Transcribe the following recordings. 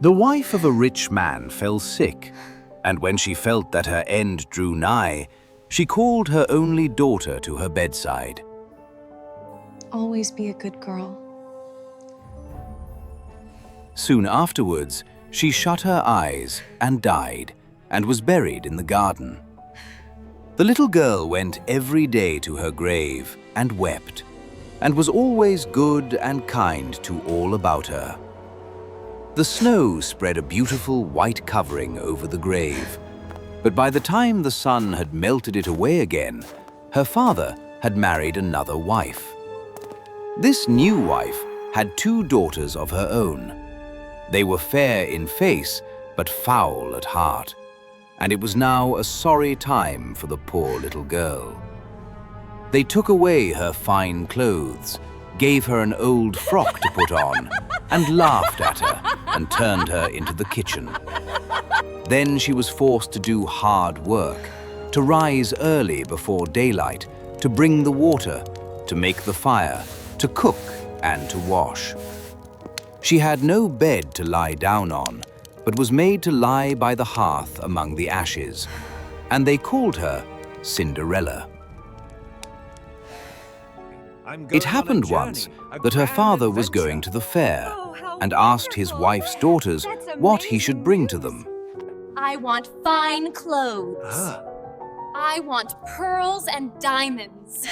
The wife of a rich man fell sick, and when she felt that her end drew nigh, she called her only daughter to her bedside. Always be a good girl. Soon afterwards, she shut her eyes and died, and was buried in the garden. The little girl went every day to her grave and wept, and was always good and kind to all about her. The snow spread a beautiful white covering over the grave, but by the time the sun had melted it away again, her father had married another wife. This new wife had 2 daughters of her own. They were fair in face, but foul at heart, and it was now a sorry time for the poor little girl. They took away her fine clothes, gave her an old frock to put on, and laughed at her and turned her into the kitchen. Then she was forced to do hard work, to rise early before daylight, to bring the water, to make the fire, to cook and to wash. She had no bed to lie down on, but was made to lie by the hearth among the ashes, and they called her Cinderella. It happened once that her father was going to the fair and asked his wife's daughters what he should bring to them. I want fine clothes. I want pearls and diamonds.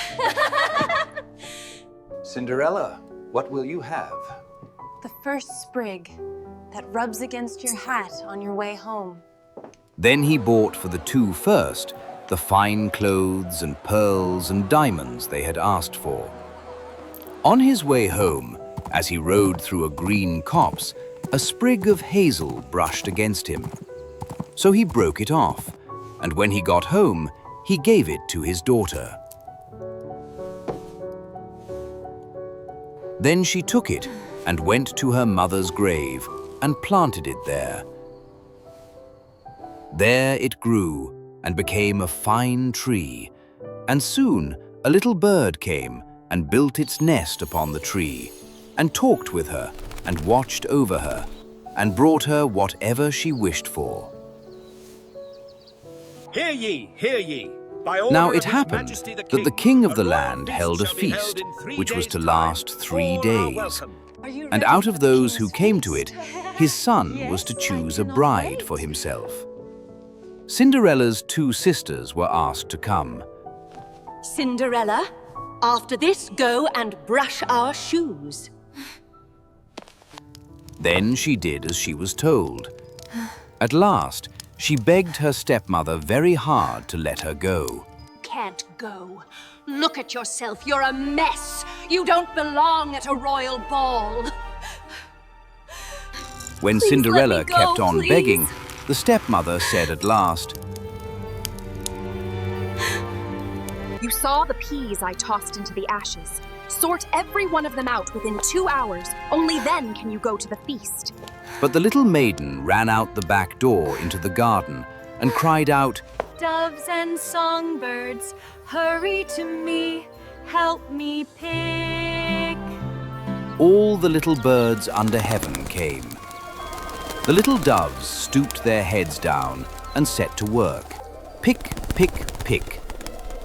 Cinderella, what will you have? The first sprig that rubs against your hat on your way home. Then he bought for the 2 first the fine clothes and pearls and diamonds they had asked for. On his way home, as he rode through a green copse, a sprig of hazel brushed against him. So he broke it off, and when he got home, he gave it to his daughter. Then she took it and went to her mother's grave and planted it there. There it grew and became a fine tree, and soon a little bird came and built its nest upon the tree, and talked with her, and watched over her, and brought her whatever she wished for. Hear ye, hear ye. Now it happened that the king of the land held a feast, which was to last 3 days. And out of those who came to it, his son was to choose a bride for himself. Cinderella's 2 sisters were asked to come. Cinderella, after this, go and brush our shoes. Then she did as she was told. At last, she begged her stepmother very hard to let her go. Can't go. Look at yourself. You're a mess. You don't belong at a royal ball. When Please Cinderella let me go, kept on please. begging, the stepmother said at last, You saw the peas I tossed into the ashes. Sort every one of them out within 2 hours. Only then can you go to the feast. But the little maiden ran out the back door into the garden and cried out, Doves and songbirds, hurry to me, help me pick. All the little birds under heaven came. The little doves stooped their heads down and set to work. Pick, pick, pick.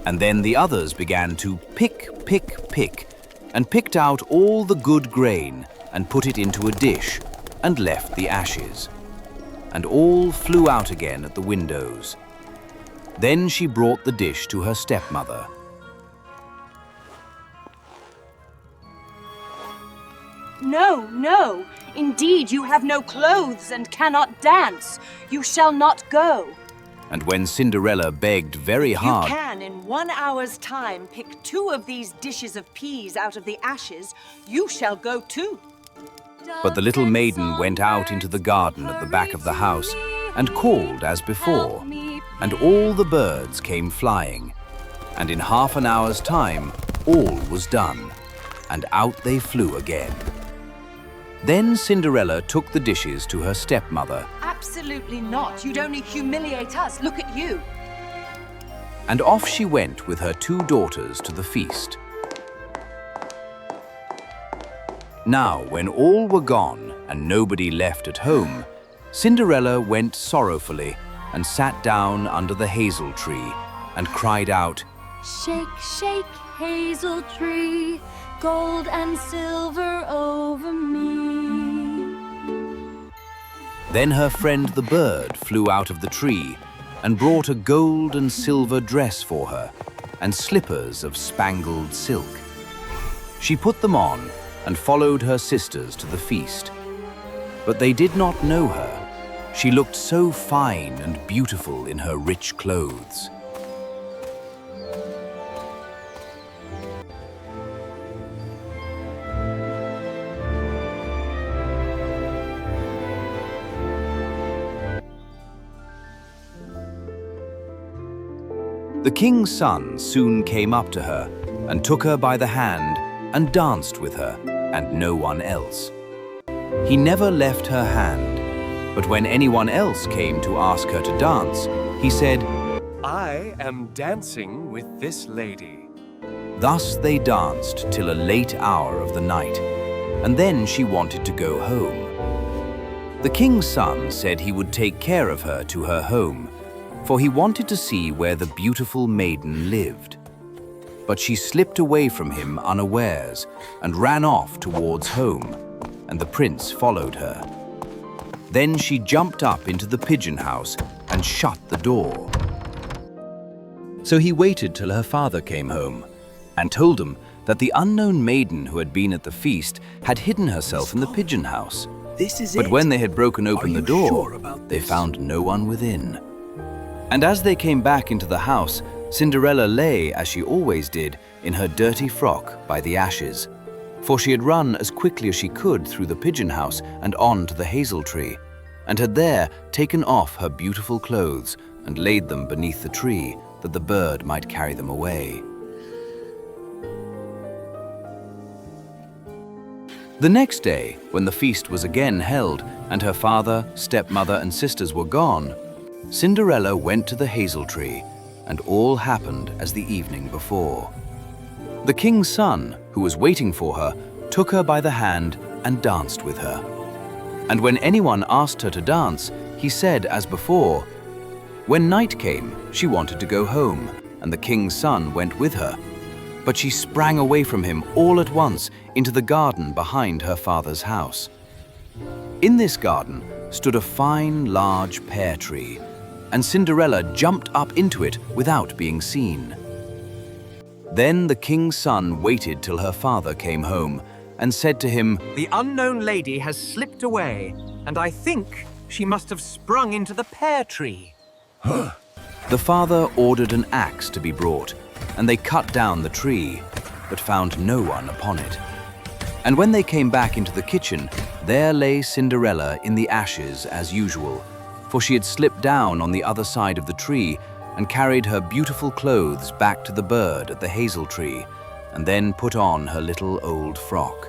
And then the others began to pick, pick, pick, and picked out all the good grain and put it into a dish and left the ashes. And all flew out again at the windows. Then she brought the dish to her stepmother. No, no. Indeed, you have no clothes and cannot dance. You shall not go. And when Cinderella begged very hard, You can, in 1 hour's time, pick 2 of these dishes of peas out of the ashes. You shall go too. but the little maiden went out into the garden at the back of the house and called as before, and all the birds came flying, and in half an hour's time all was done, and out they flew again. Then Cinderella took the dishes to her stepmother, Absolutely not. You'd only humiliate us. Look at you. and off she went with her 2 daughters to the feast. Now, when all were gone and nobody left at home, Cinderella went sorrowfully and sat down under the hazel tree and cried out, Shake, shake, hazel tree, gold and silver over me. Then her friend the bird flew out of the tree and brought a gold and silver dress for her and slippers of spangled silk. She put them on and followed her sisters to the feast. But they did not know her. She looked so fine and beautiful in her rich clothes. The king's son soon came up to her and took her by the hand and danced with her and no one else. He never left her hand, but when anyone else came to ask her to dance, he said, I am dancing with this lady. Thus they danced till a late hour of the night, and then she wanted to go home. The king's son said he would take care of her to her home, for he wanted to see where the beautiful maiden lived. But she slipped away from him unawares and ran off towards home, and the prince followed her. Then she jumped up into the pigeon house and shut the door. So he waited till her father came home and told him that the unknown maiden who had been at the feast had hidden herself in the pigeon house. But when they had broken open the door, they found no one within. And as they came back into the house, Cinderella lay, as she always did, in her dirty frock by the ashes, for she had run as quickly as she could through the pigeon house and on to the hazel tree, and had there taken off her beautiful clothes and laid them beneath the tree, that the bird might carry them away. The next day, when the feast was again held, and her father, stepmother, and sisters were gone, Cinderella went to the hazel tree, and all happened as the evening before. The king's son, who was waiting for her, took her by the hand and danced with her. And when anyone asked her to dance, he said as before. When night came, she wanted to go home, and the king's son went with her. But she sprang away from him all at once into the garden behind her father's house. In this garden stood a fine, large pear tree, and Cinderella jumped up into it without being seen. Then the king's son waited till her father came home and said to him, The unknown lady has slipped away, and I think she must have sprung into the pear tree. The father ordered an axe to be brought, and they cut down the tree, but found no one upon it. And when they came back into the kitchen, there lay Cinderella in the ashes as usual, for she had slipped down on the other side of the tree and carried her beautiful clothes back to the bird at the hazel tree, and then put on her little old frock.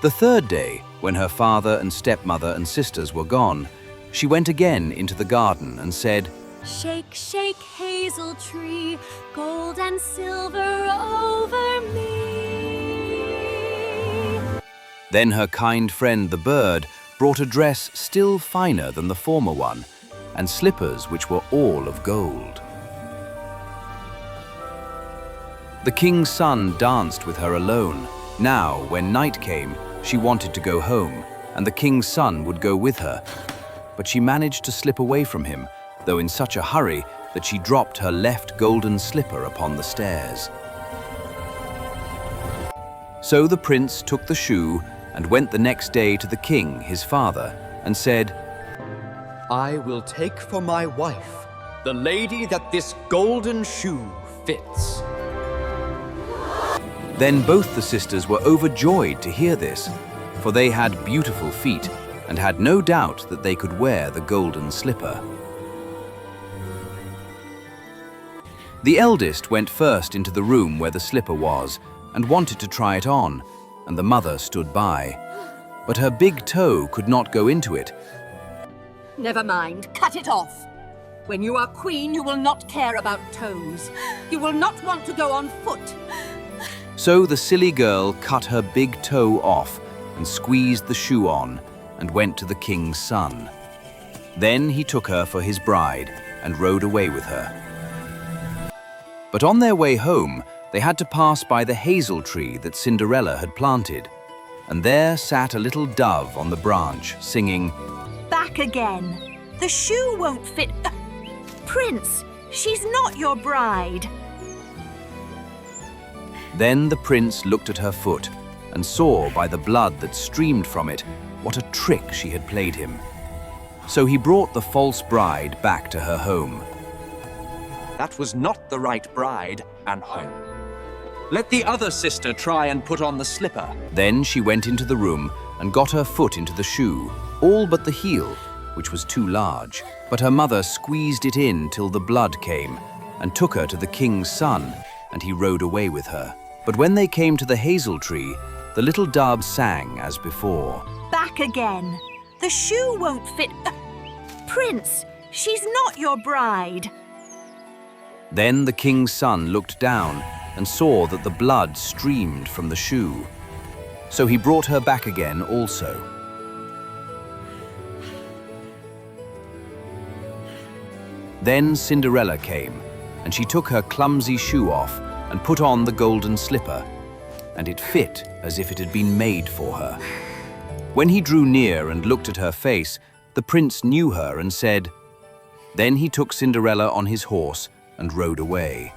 The third day, when her father and stepmother and sisters were gone, she went again into the garden and said, Shake, shake, hazel tree, gold and silver over me. Then her kind friend the bird brought a dress still finer than the former one, and slippers which were all of gold. The king's son danced with her alone. Now, when night came, she wanted to go home, and the king's son would go with her. But she managed to slip away from him, though in such a hurry that she dropped her left golden slipper upon the stairs. So the prince took the shoe and went the next day to the king, his father, and said, I will take for my wife the lady that this golden shoe fits. Then both the sisters were overjoyed to hear this, for they had beautiful feet and had no doubt that they could wear the golden slipper. The eldest went first into the room where the slipper was and wanted to try it on, and the mother stood by. But her big toe could not go into it. Never mind, cut it off. When you are queen, you will not care about toes. You will not want to go on foot. So the silly girl cut her big toe off and squeezed the shoe on and went to the king's son. Then he took her for his bride and rode away with her. But on their way home, they had to pass by the hazel tree that Cinderella had planted. And there sat a little dove on the branch, singing, "Back again. The shoe won't fit. Prince, she's not your bride." Then the prince looked at her foot and saw by the blood that streamed from it what a trick she had played him. So he brought the false bride back to her home. That was not the right bride and home. Let the other sister try and put on the slipper. Then she went into the room and got her foot into the shoe, all but the heel, which was too large. But her mother squeezed it in till the blood came, and took her to the king's son, and he rode away with her. But when they came to the hazel tree, the little dove sang as before. "Back again. The shoe won't fit. Prince, she's not your bride." Then the king's son looked down and saw that the blood streamed from the shoe. So he brought her back again also. Then Cinderella came, and she took her clumsy shoe off and put on the golden slipper, and it fit as if it had been made for her. When he drew near and looked at her face, the prince knew her and said. Then he took Cinderella on his horse and rode away.